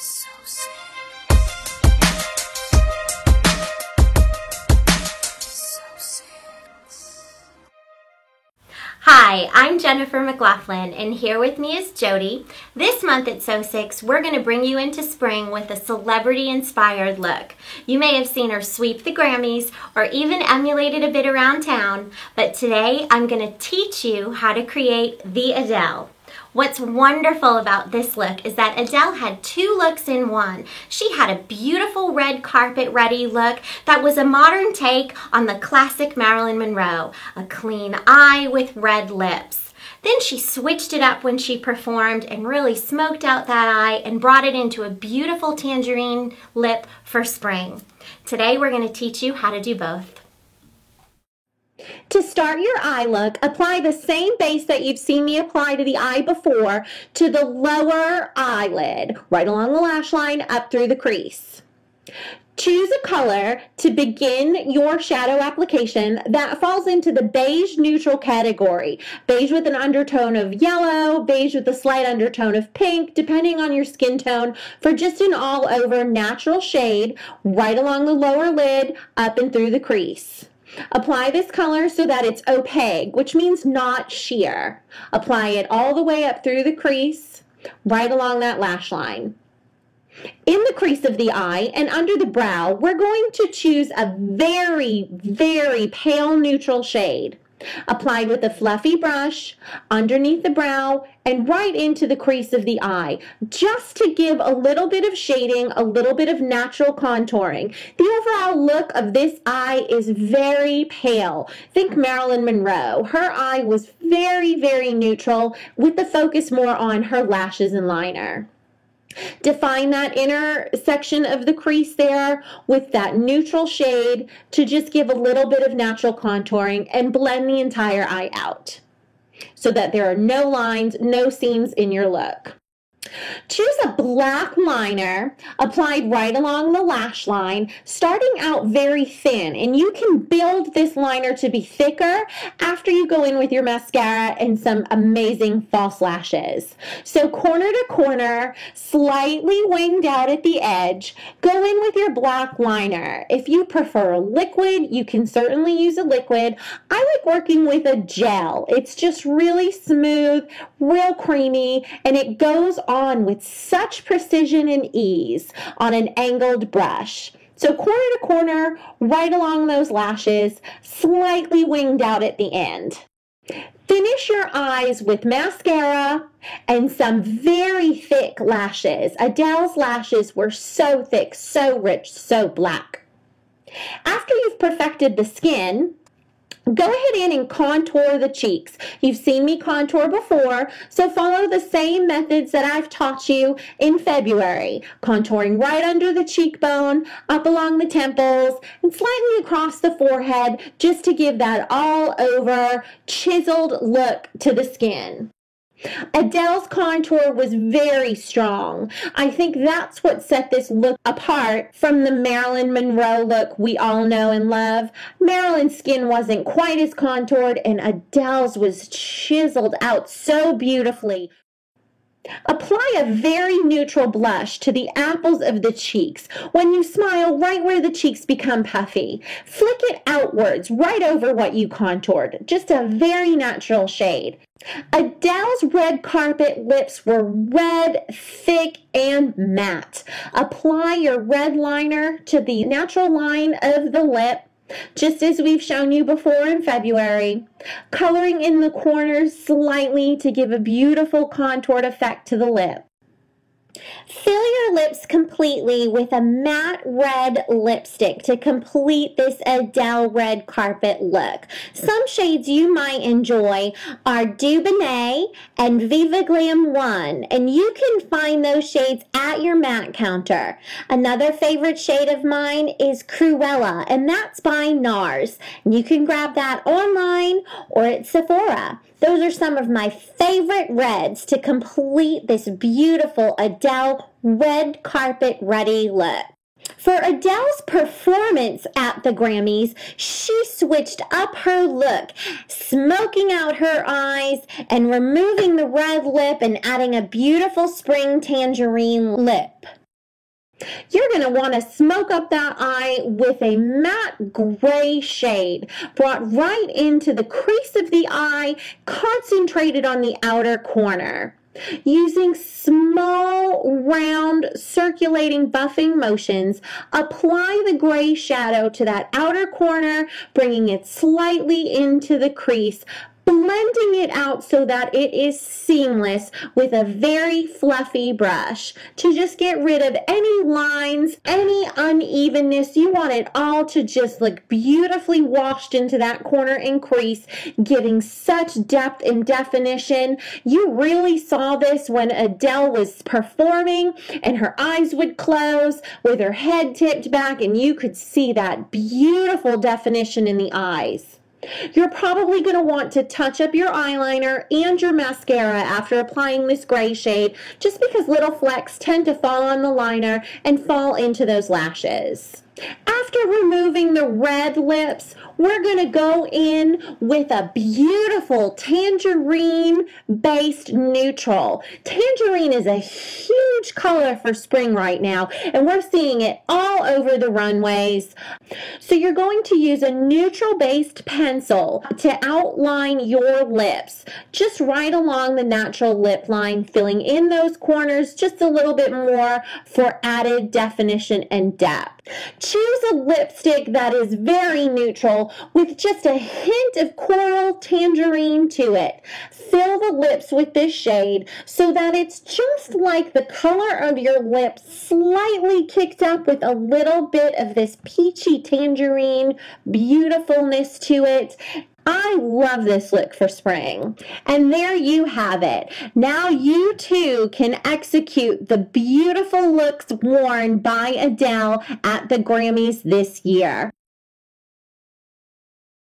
So sick. So sick. Hi, I'm Jennifer McLaughlin, and here with me is Jody. This month at Sew6, we're going to bring you into spring with a celebrity-inspired look. You may have seen her sweep the Grammys or even emulated a bit around town, but today I'm going to teach you how to create the Adele. What's wonderful about this look is that Adele had two looks in one. She had a beautiful red carpet ready look that was a modern take on the classic Marilyn Monroe, a clean eye with red lips. Then she switched it up when she performed and really smoked out that eye and brought it into a beautiful tangerine lip for spring. Today we're going to teach you how to do both. To start your eye look, apply the same base that you've seen me apply to the eye before to the lower eyelid, right along the lash line up through the crease. Choose a color to begin your shadow application that falls into the beige neutral category. Beige with an undertone of yellow, beige with a slight undertone of pink, depending on your skin tone, for just an all-over natural shade right along the lower lid up and through the crease. Apply this color so that it's opaque, which means not sheer. Apply it all the way up through the crease, right along that lash line. In the crease of the eye and under the brow, we're going to choose a very, very pale neutral shade. Applied with a fluffy brush underneath the brow and right into the crease of the eye, just to give a little bit of shading, a little bit of natural contouring. The overall look of this eye is very pale. Think Marilyn Monroe. Her eye was very, very neutral with the focus more on her lashes and liner. Define that inner section of the crease there with that neutral shade to just give a little bit of natural contouring and blend the entire eye out so that there are no lines, no seams in your look. Choose a black liner applied right along the lash line, starting out very thin, and you can build this liner to be thicker after you go in with your mascara and some amazing false lashes. So corner to corner, slightly winged out at the edge, go in with your black liner. If you prefer a liquid, you can certainly use a liquid. I like working with a gel. It's just really smooth, real creamy, and it goes on with such precision and ease on an angled brush. So corner to corner, right along those lashes, slightly winged out at the end. Finish your eyes with mascara and some very thick lashes. Adele's lashes were so thick, so rich, so black. After you've perfected the skin, go ahead in and contour the cheeks. You've seen me contour before, so follow the same methods that I've taught you in February. Contouring right under the cheekbone, up along the temples, and slightly across the forehead just to give that all-over chiseled look to the skin. Adele's contour was very strong. I think that's what set this look apart from the Marilyn Monroe look we all know and love. Marilyn's skin wasn't quite as contoured, and Adele's was chiseled out so beautifully. Apply a very neutral blush to the apples of the cheeks. When you smile, right where the cheeks become puffy. Flick it outwards, right over what you contoured. Just a very natural shade. Adele's red carpet lips were red, thick, and matte. Apply your red liner to the natural line of the lip, just as we've shown you before in February, coloring in the corners slightly to give a beautiful contoured effect to the lip. Fill your lips completely with a matte red lipstick to complete this Adele red carpet look. Some shades you might enjoy are Dubonnet and Viva Glam 1, and you can find those shades at your matte counter. Another favorite shade of mine is Cruella, and that's by NARS. You can grab that online or at Sephora. Those are some of my favorite reds to complete this beautiful Adele red carpet ready look. For Adele's performance at the Grammys, she switched up her look, smoking out her eyes and removing the red lip and adding a beautiful spring tangerine lip. You're going to want to smoke up that eye with a matte gray shade brought right into the crease of the eye, concentrated on the outer corner. Using small, round, circulating buffing motions, apply the gray shadow to that outer corner, bringing it slightly into the crease, blending it out so that it is seamless with a very fluffy brush to just get rid of any lines, any unevenness. You want it all to just look beautifully washed into that corner and crease, giving such depth and definition. You really saw this when Adele was performing and her eyes would close with her head tipped back, and you could see that beautiful definition in the eyes. You're probably going to want to touch up your eyeliner and your mascara after applying this gray shade, just because little flecks tend to fall on the liner and fall into those lashes. After removing the red lips, we're going to go in with a beautiful tangerine-based neutral. Tangerine is a huge color for spring right now, and we're seeing it all over the runways. So you're going to use a neutral-based pencil to outline your lips, just right along the natural lip line, filling in those corners just a little bit more for added definition and depth. Choose a lipstick that is very neutral with just a hint of coral tangerine to it. Fill the lips with this shade so that it's just like the color of your lips, slightly kicked up with a little bit of this peachy tangerine beautifulness to it. I love this look for spring. And there you have it. Now you too can execute the beautiful looks worn by Adele at the Grammys this year.